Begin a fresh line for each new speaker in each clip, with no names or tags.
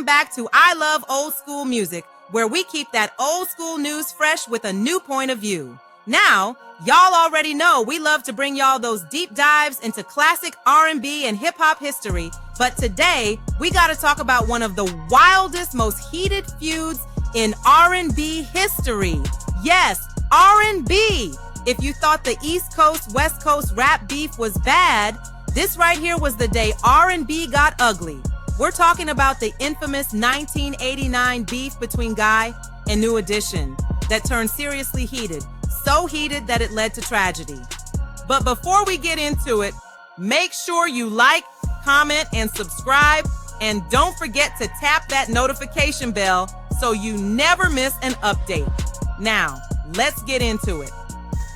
back to I Love Old School Music, where we keep that old school news fresh with a new point of view. Now, y'all already know we love to bring y'all those deep dives into classic R&B and hip-hop history, but today we got to talk about one of the wildest, most heated feuds in R&B history. Yes, R&B. If you thought the East Coast, West Coast rap beef was bad, this right here was the day R&B got ugly. We're talking about the infamous 1989 beef between Guy and New Edition that turned seriously heated, so heated that it led to tragedy. But before we get into it, make sure you like, comment, and subscribe, and don't forget to tap that notification bell so you never miss an update. Now, let's get into it.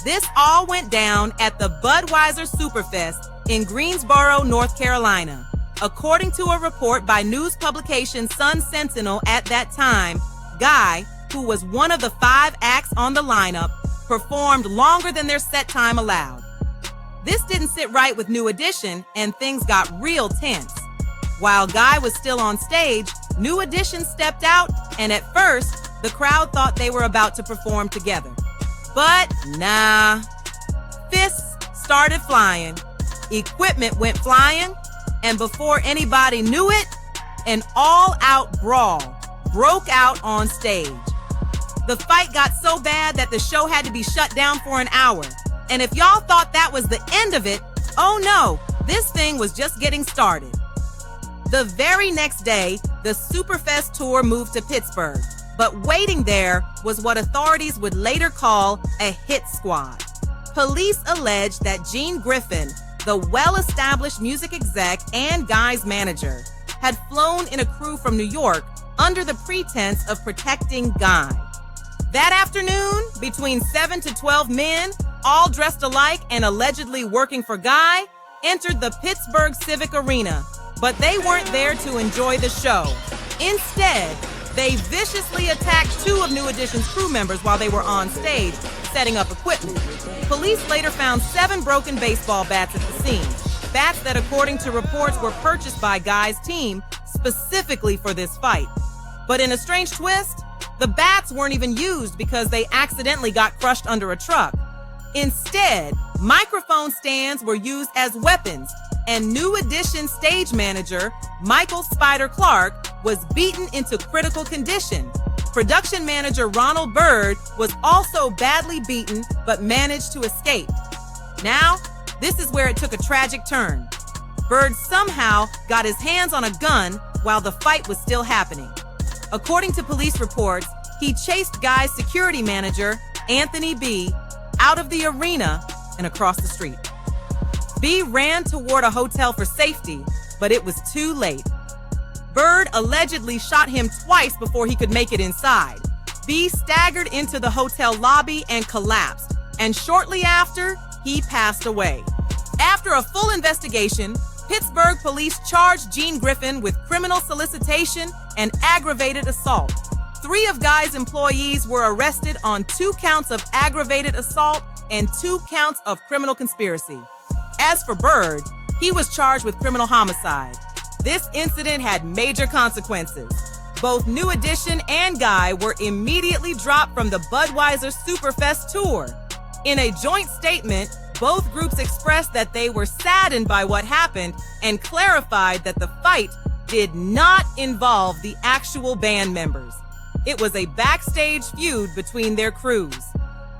This all went down at the Budweiser Superfest in Greensboro, North Carolina. According to a report by news publication Sun Sentinel at that time, Guy, who was one of the 5 acts on the lineup, performed longer than their set time allowed. This didn't sit right with New Edition, and things got real tense. While Guy was still on stage, New Edition stepped out, and at first, the crowd thought they were about to perform together. But nah. Fists started flying, equipment went flying, and before anybody knew it, an all-out brawl broke out on stage. The fight got so bad that the show had to be shut down for an hour. And if y'all thought that was the end of it, oh no, this thing was just getting started. The very next day, the Superfest tour moved to Pittsburgh, but waiting there was what authorities would later call a hit squad. Police alleged that Gene Griffin, the well-established music exec and Guy's manager, had flown in a crew from New York under the pretense of protecting Guy. That afternoon, between 7 to 12 men, all dressed alike and allegedly working for Guy, entered the Pittsburgh Civic Arena, but they weren't there to enjoy the show. Instead, they viciously attacked 2 of New Edition's crew members while they were on stage, setting up equipment. Police later found 7 broken baseball bats at the scene, bats that, according to reports, were purchased by Guy's team specifically for this fight. But in a strange twist, the bats weren't even used because they accidentally got crushed under a truck. Instead, microphone stands were used as weapons, and New Edition stage manager Michael Spider Clark was beaten into critical condition. Production manager Ronald Byrd was also badly beaten but managed to escape. Now, this is where it took a tragic turn. Byrd somehow got his hands on a gun while the fight was still happening. According to police reports, he chased Guy's security manager, Anthony B., out of the arena and across the street. B ran toward a hotel for safety, but it was too late. Byrd allegedly shot him twice before he could make it inside. B staggered into the hotel lobby and collapsed, and shortly after, he passed away. After a full investigation, Pittsburgh police charged Gene Griffin with criminal solicitation and aggravated assault. 3 of Guy's employees were arrested on 2 counts of aggravated assault and 2 counts of criminal conspiracy. As for Byrd, he was charged with criminal homicide. This incident had major consequences. Both New Edition and Guy were immediately dropped from the Budweiser Superfest tour. In a joint statement, both groups expressed that they were saddened by what happened and clarified that the fight did not involve the actual band members. It was a backstage feud between their crews.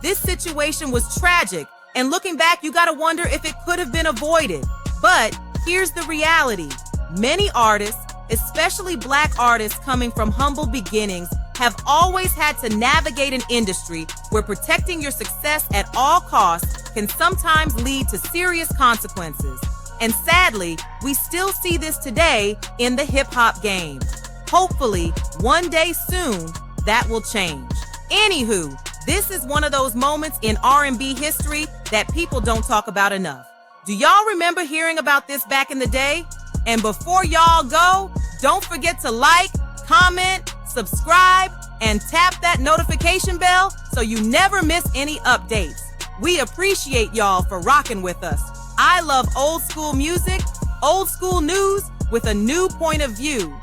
This situation was tragic, and looking back, you gotta wonder if it could have been avoided. But here's the reality. Many artists, especially Black artists coming from humble beginnings, have always had to navigate an industry where protecting your success at all costs can sometimes lead to serious consequences. And sadly, we still see this today in the hip-hop game. Hopefully, one day soon, that will change. Anywho, this is one of those moments in R&B history that people don't talk about enough. Do y'all remember hearing about this back in the day? And before y'all go, don't forget to like, comment, subscribe, and tap that notification bell so you never miss any updates. We appreciate y'all for rocking with us. I love old school music, old school news with a new point of view.